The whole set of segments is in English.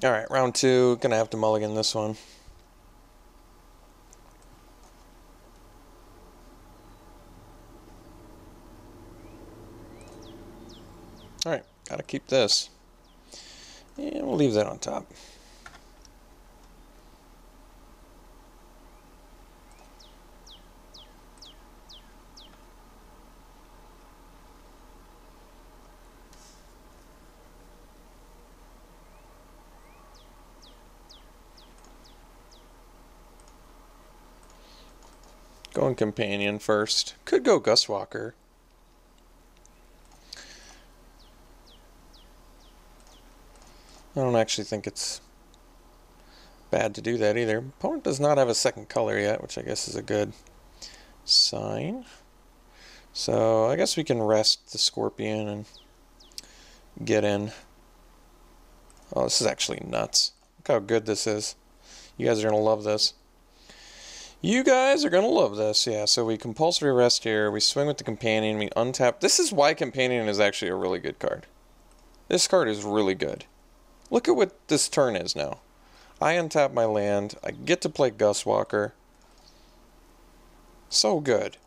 Alright, round 2. Gonna have to mulligan this one. Alright, gotta keep this. And we'll leave that on top. Going companion first. Could go Gustwalker. I don't actually think it's bad to do that either. Opponent does not have a second color yet, which I guess is a good sign. So I guess we can rest the Scorpion and get in. Oh, this is actually nuts. Look how good this is. You guys are going to love this. You guys are going to love this. Yeah, so we compulsory rest here. We swing with the Companion. We untap. This is why Companion is actually a really good card. This card is really good. Look at what this turn is now. I untap my land. I get to play Gustwalker. So good.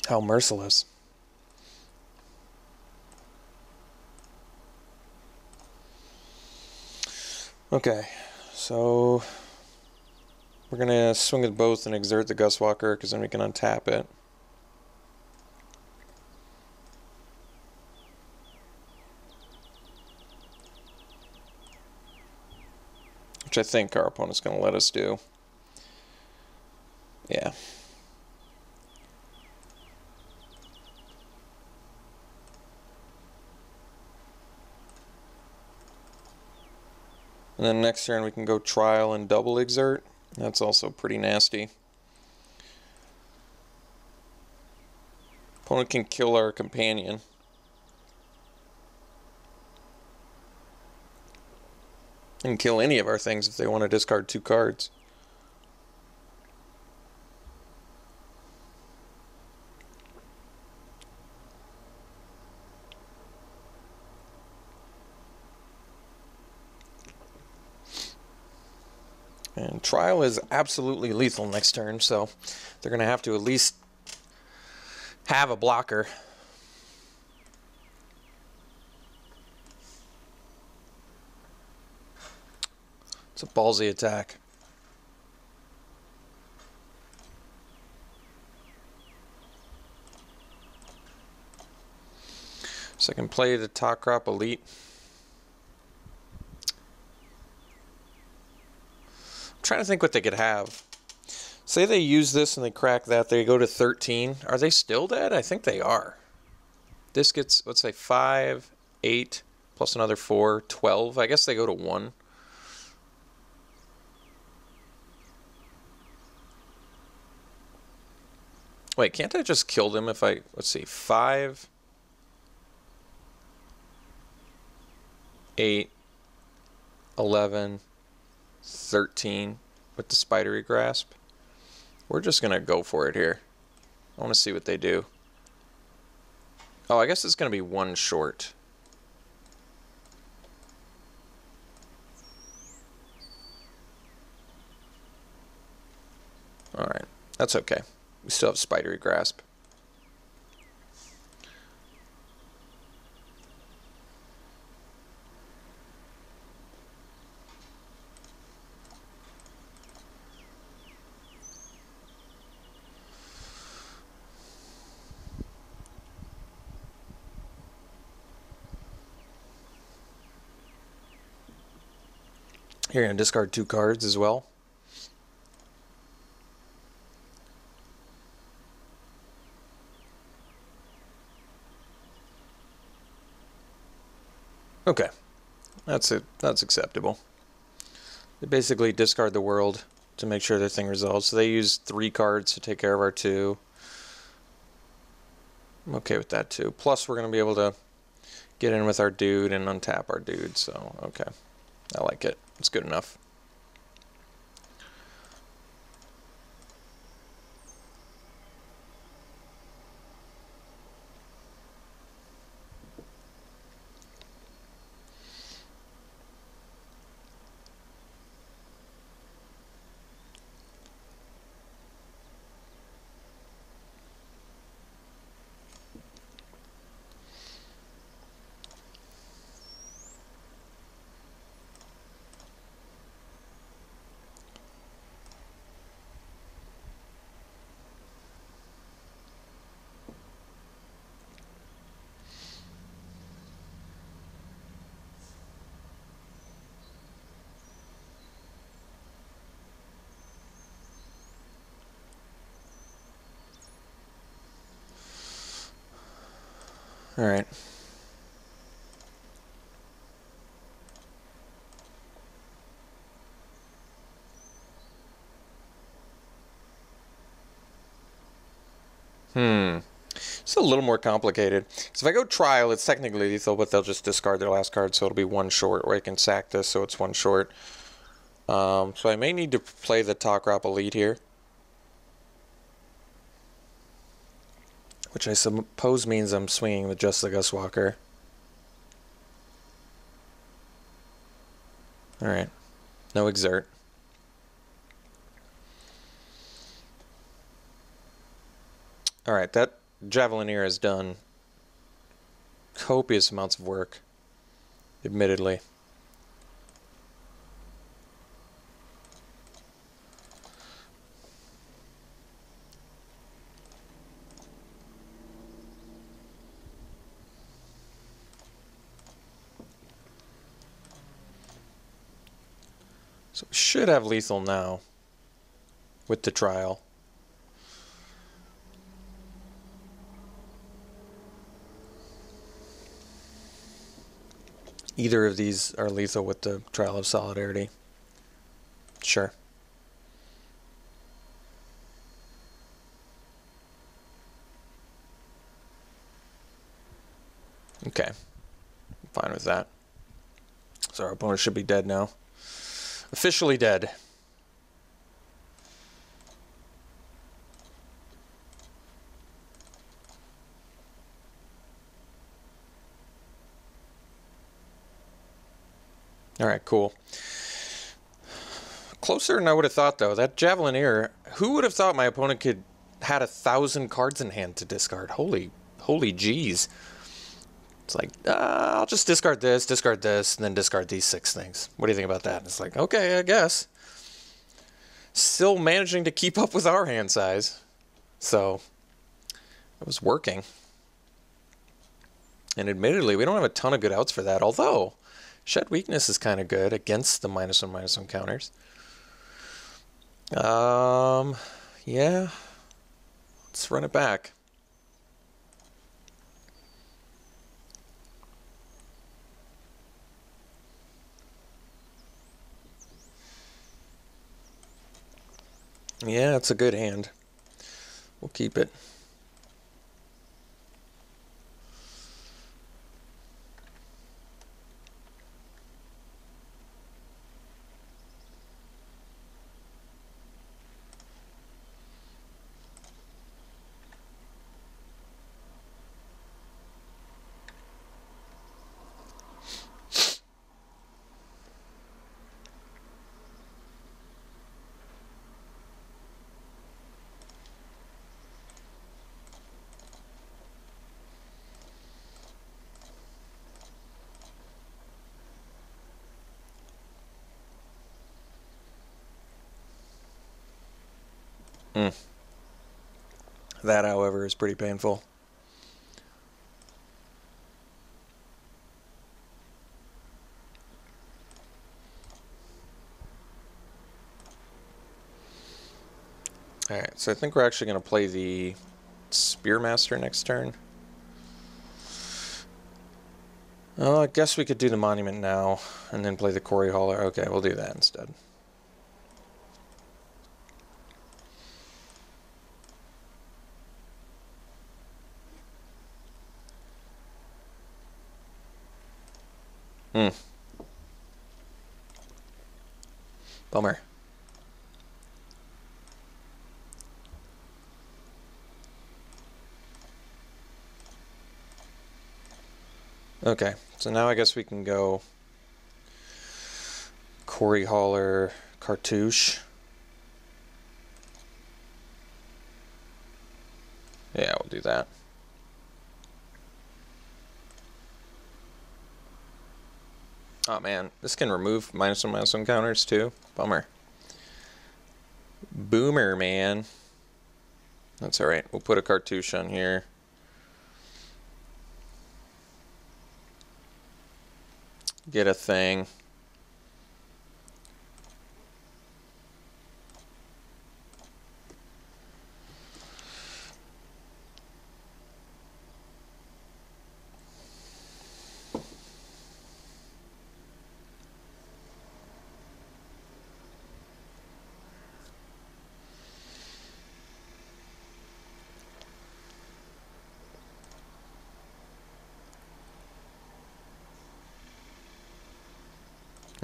How merciless. Okay, so we're going to swing with both and exert the Gustwalker because then we can untap it. Which I think our opponent's going to let us do. Yeah. And then next turn we can go Trial and double exert. That's also pretty nasty. Opponent can kill our Companion. And kill any of our things if they want to discard 2 cards. And Trial is absolutely lethal next turn, so they're going to have to at least have a blocker. It's a ballsy attack. So I can play the Top Crop Elite. I'm trying to think what they could have. Say they use this and they crack that, they go to 13. Are they still dead? I think they are. This gets, let's say, 5, 8, plus another 4, 12. I guess they go to 1. Wait, can't I just kill them if I, let's see, 5, 8, 11, 13 with the Spidery Grasp? We're just going to go for it here. I want to see what they do. Oh, I guess it's going to be 1 short. Alright, that's okay. We still have Spidery Grasp. Here, you're going to discard 2 cards as well. Okay, that's it. That's acceptable. They basically discard the world to make sure their thing resolves. So they use 3 cards to take care of our 2. I'm okay with that too. Plus, we're going to be able to get in with our dude and untap our dude. So, okay, I like it. It's good enough. Alright. It's a little more complicated. So if I go trial, it's technically lethal, but they'll just discard their last card, so it'll be one short, or I can sack this so it's one short. So I may need to play the Talkrop Elite here, which I suppose means I'm swinging with just the Gustwalker. Alright. No exert. Alright, that Javelineer has done copious amounts of work, admittedly. So we should have lethal now with the trial. Either of these are lethal with the Trial of Solidarity. Sure. Okay. I'm fine with that. So our opponent should be dead now. Officially dead. Alright, cool. Closer than I would have thought, though. That Javelineer, who would have thought my opponent had 1,000 cards in hand to discard? Holy jeez. It's like, I'll just discard this, and then discard these 6 things. What do you think about that? And it's like, okay, I guess. Still managing to keep up with our hand size. So, it was working. And admittedly, we don't have a ton of good outs for that, although Shed Weakness is kind of good against the -1/-1 counters. Yeah. Let's run it back. Yeah, it's a good hand. We'll keep it. That, however, is pretty painful. Alright, so I think we're actually going to play the Spearmaster next turn. Oh, I guess we could do the Monument now, and then play the Quarry Hauler. Okay, we'll do that instead. Bummer. Okay, so now I guess we can go Quarry Hauler, Cartouche. Yeah, we'll do that. Oh man, this can remove -1/-1 counters too. Bummer. Boomer, man. That's alright. We'll put a Cartouche on here. Get a thing.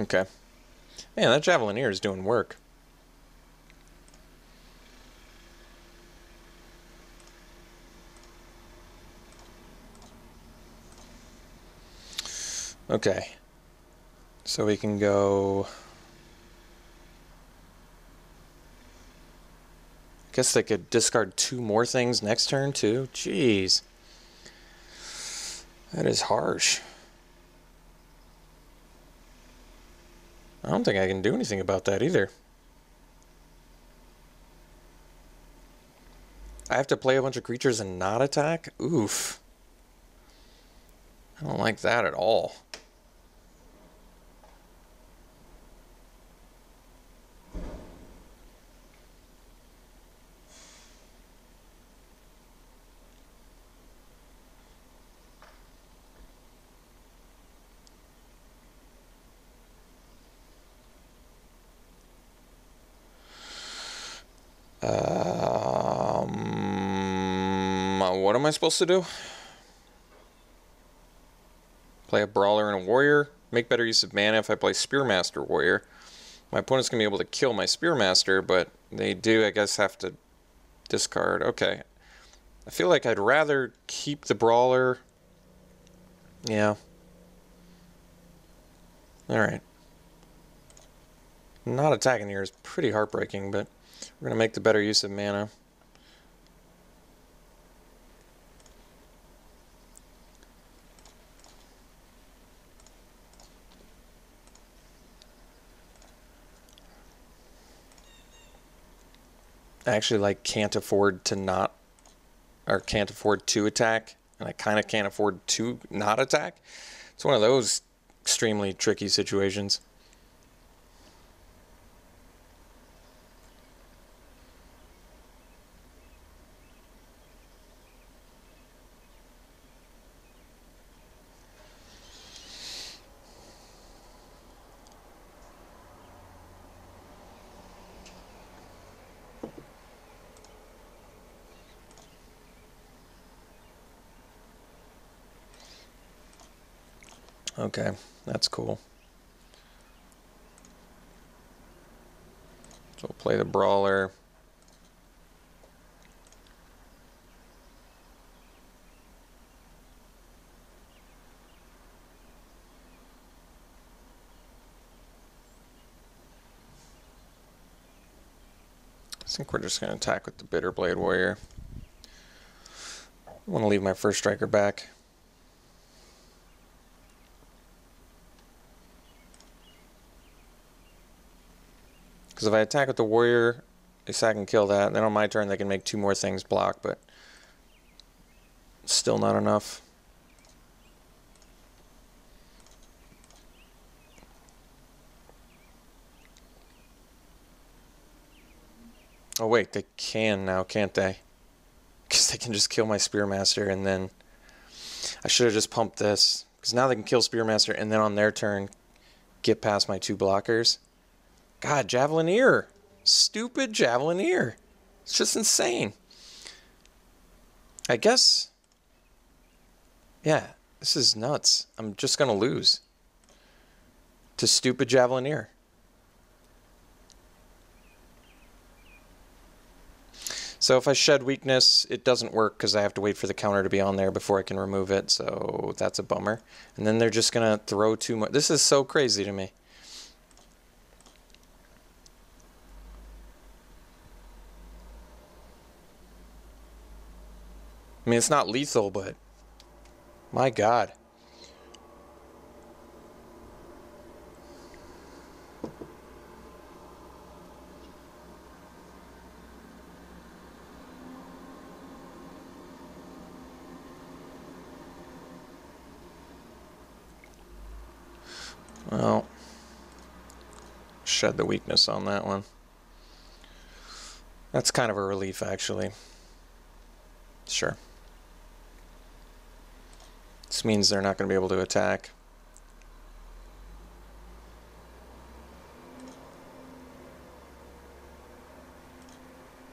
Okay. Man, that Javelineer is doing work. Okay. So we can go... Guess they could discard 2 more things next turn, too? Jeez. That is harsh. I don't think I can do anything about that either. I have to play a bunch of creatures and not attack? Oof. I don't like that at all. What am I supposed to do? Play a Brawler and a Warrior. Make better use of mana if I play Spearmaster Warrior. My opponent's going to be able to kill my Spearmaster, but they do, I guess, have to discard. Okay. I feel like I'd rather keep the Brawler. Yeah. Alright. Not attacking here is pretty heartbreaking, but we're going to make the better use of mana. I actually can't afford to not, or can't afford to attack, and I kind of can't afford to not attack. It's one of those extremely tricky situations. Okay, that's cool. So we'll play the Brawler. I think we're just going to attack with the Bitterblade Warrior. I want to leave my first striker back. Because if I attack with the Warrior, they sack and kill that. Then on my turn they can make 2 more things block, but still not enough. Oh wait, they can now, can't they? Because they can just kill my Spearmaster, and then I should have just pumped this. Because now they can kill Spearmaster, and then on their turn get past my 2 blockers. God, Javelineer. Stupid Javelineer. It's just insane. I guess... Yeah, this is nuts. I'm just going to lose to stupid Javelineer. So if I shed weakness, it doesn't work because I have to wait for the counter to be on there before I can remove it, so that's a bummer. And then they're just going to throw 2 more. This is so crazy to me. I mean, it's not lethal, but my God. Well, shed the weakness on that one. That's kind of a relief, actually. Sure. This means they're not going to be able to attack.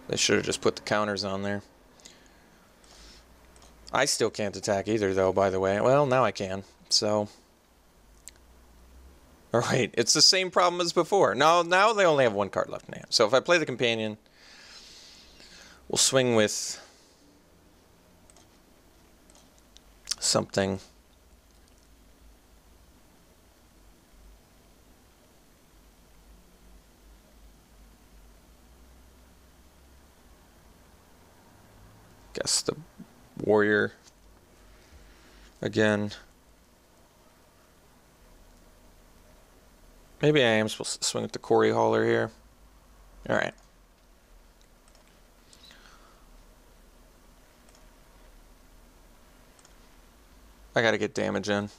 They should have just put the counters on there. I still can't attack either, though, by the way. Well, now I can, so... All right, it's the same problem as before. Now they only have one card left in hand. So if I play the companion, we'll swing with something. Guess the warrior again. Maybe I am supposed to swing with the Quarry Hauler here. Alright. I gotta get damage in.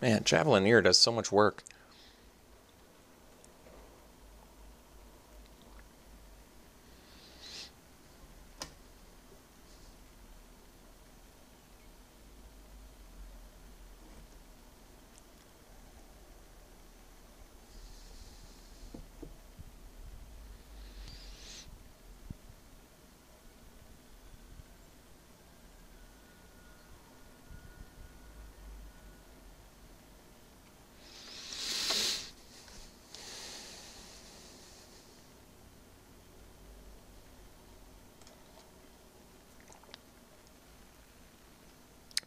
Man, Javelineer does so much work.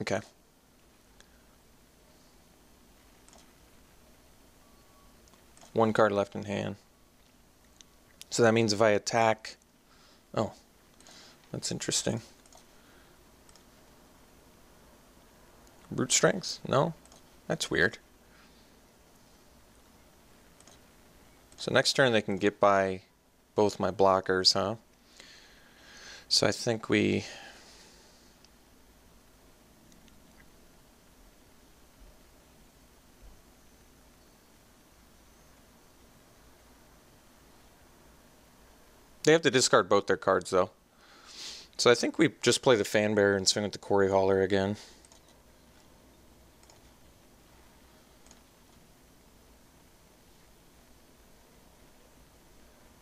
Okay. One card left in hand. So that means if I attack... Oh, that's interesting. Brute strength? No? That's weird. So next turn they can get by both my blockers, huh? So I think we... They have to discard both their cards, though. So I think we just play the Fanbearer and swing with the Quarry Hauler again.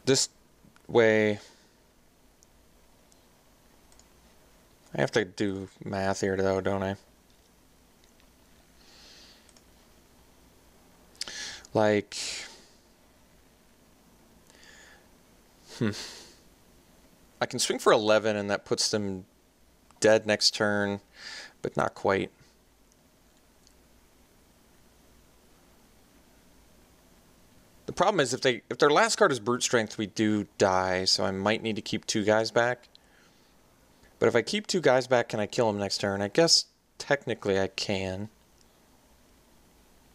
This way... I have to do math here, though, don't I? Like... I can swing for 11 and that puts them dead next turn, but not quite. The problem is if their last card is Brute Strength, we do die, so I might need to keep 2 guys back. But if I keep 2 guys back, can I kill them next turn? I guess technically I can.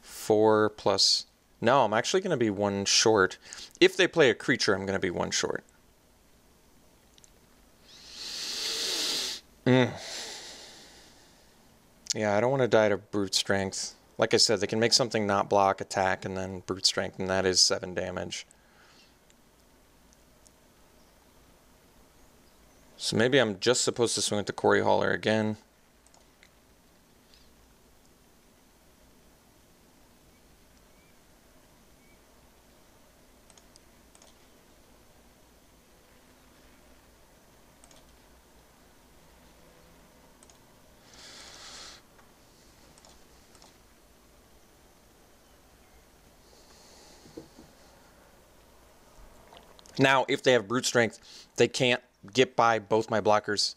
4 plus... No, I'm actually going to be 1 short. If they play a creature, I'm going to be 1 short. Yeah, I don't want to die to Brute Strength. Like I said, they can make something not block, attack, and then Brute Strength, and that is 7 damage. So maybe I'm just supposed to swing with the Quarry Hauler again. Now, if they have Brute Strength, they can't get by both my blockers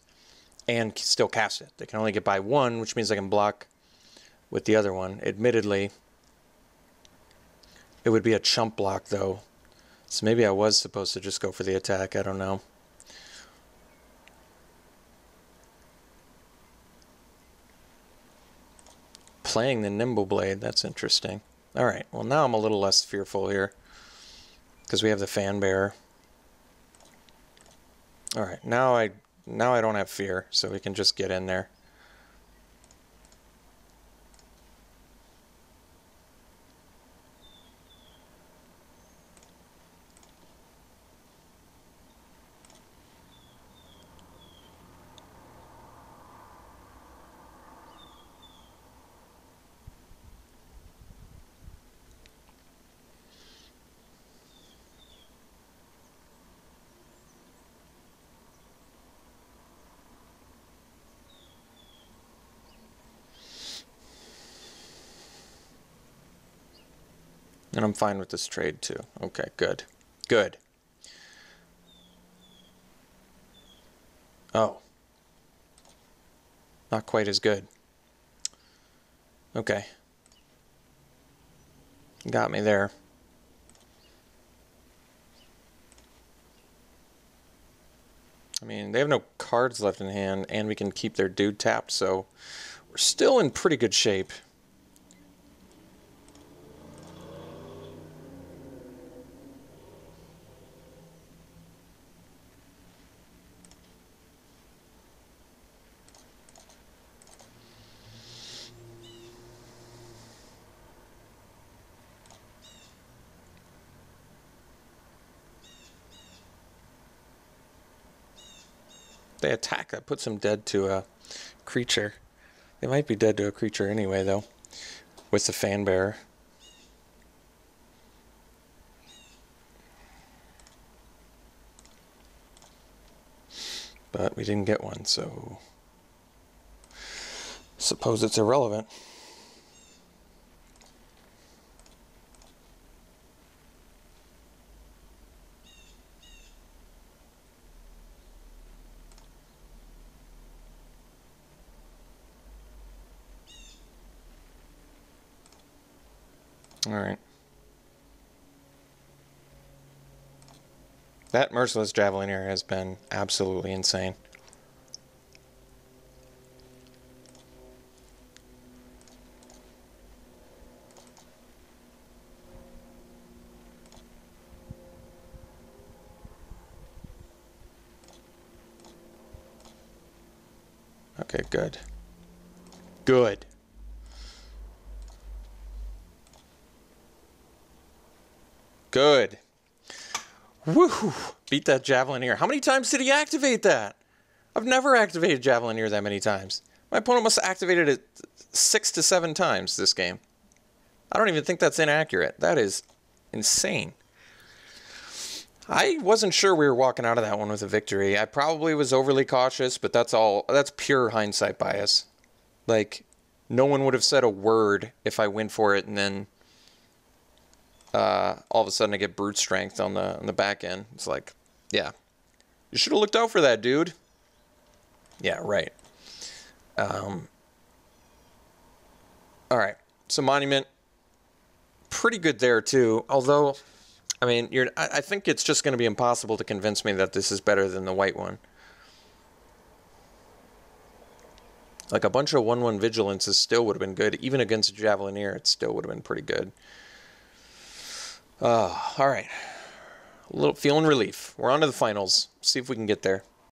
and still cast it. They can only get by 1, which means I can block with the other one. Admittedly, it would be a chump block, though. So maybe I was supposed to just go for the attack. I don't know. Playing the Nimble Blade. That's interesting. Alright, well now I'm a little less fearful here, because we have the Fanbearer. Alright, now I don't have fear, so we can just get in there. And I'm fine with this trade too. Okay, good. Good. Oh. Not quite as good. Okay. Got me there. I mean, they have no cards left in hand, and we can keep their dude tapped, so we're still in pretty good shape. They attack, that puts them dead to a creature. They might be dead to a creature anyway, though, with the fan bearer. But we didn't get one, so suppose it's irrelevant. Alright. That Merciless Javelineer has been absolutely insane. Okay, good. Good. Good. Woohoo! Beat that Javelineer. How many times did he activate that? I've never activated Javelineer that many times. My opponent must have activated it 6 to 7 times this game. I don't even think that's inaccurate. That is insane. I wasn't sure we were walking out of that one with a victory. I probably was overly cautious, but that's all. That's pure hindsight bias. Like, no one would have said a word if I went for it and then all of a sudden I get brute strength on the back end. It's like, yeah, you should have looked out for that, dude. Yeah, right. All right, so Monument, pretty good there too. Although, I mean, I think it's just going to be impossible to convince me that this is better than the white one. Like a bunch of 1/1 vigilances still would have been good, even against Javelineer. It still would have been pretty good. All right, feeling relief. We're on to the finals. See if we can get there.